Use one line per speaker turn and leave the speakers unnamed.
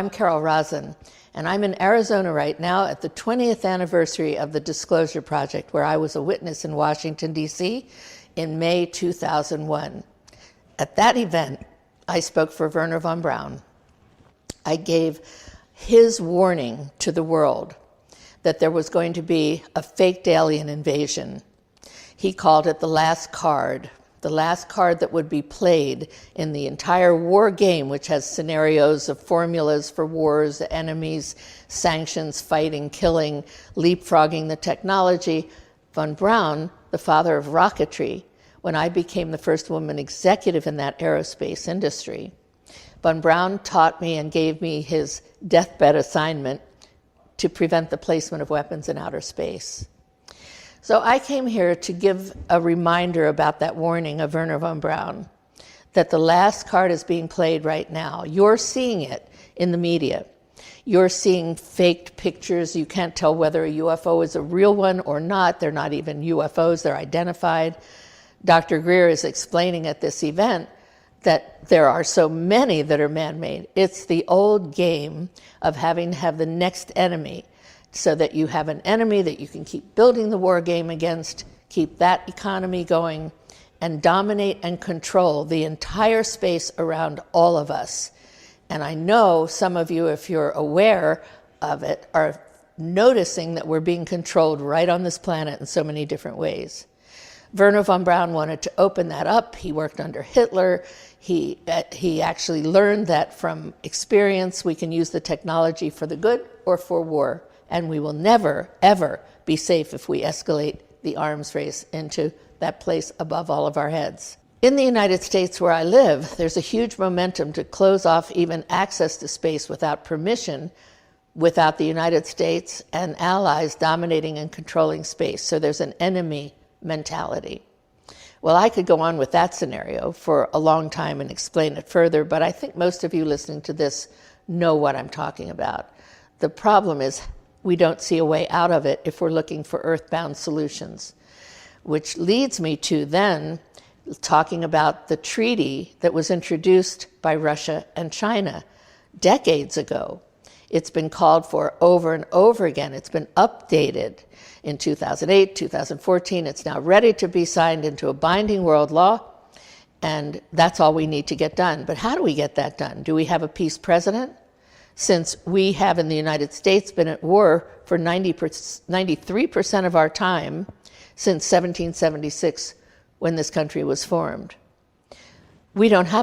I'm Carol Roslin, and I'm in Arizona right now at the 20th anniversary of the Disclosure Project, where I was a witness in Washington, D.C. in May 2001. At that event, I spoke for Wernher von Braun. I gave his warning to the world that there was going to be a faked alien invasion. He called it the last card that would be played in the entire war game, which has scenarios of formulas for wars, enemies, sanctions, fighting, killing, leapfrogging the technology. Von Braun, the father of rocketry, when I became the first woman executive in that aerospace industry, von Braun taught me and gave me his deathbed assignment to prevent the placement of weapons in outer space. So I came here to give a reminder about that warning of Wernher von Braun, that the last card is being played right now. You're seeing it in the media. You're seeing faked pictures. You can't tell whether a UFO is a real one or not. They're not even UFOs. They're identified. Dr. Greer is explaining at this event that there are so many that are man-made. It's the old game of having to have the next enemy, so that you have an enemy that you can keep building the war game against, keep that economy going, and dominate and control the entire space around all of us. And I know some of you, if you're aware of it, are noticing that we're being controlled right on this planet in so many different ways. Wernher von Braun wanted to open that up. He worked under Hitler. He actually learned that from experience we can use the technology for the good or for war. And we will never, ever be safe if we escalate the arms race into that place above all of our heads. In the United States where I live, there's a huge momentum to close off even access to space without permission, without the United States and allies dominating and controlling space. So there's an enemy mentality. Well, I could go on with that scenario for a long time and explain it further, but I think most of you listening to this know what I'm talking about. The problem is we don't see a way out of it if we're looking for earthbound solutions, which leads me to then talking about the treaty that was introduced by Russia and China decades ago. It's been called for over and over again. It's been updated in 2008, 2014. It's now ready to be signed into a binding world law, and that's all we need to get done. But how do we get that done? Do we have a peace president? Since we have in the United States been at war for 93% of our time since 1776, when this country was formed. We don't have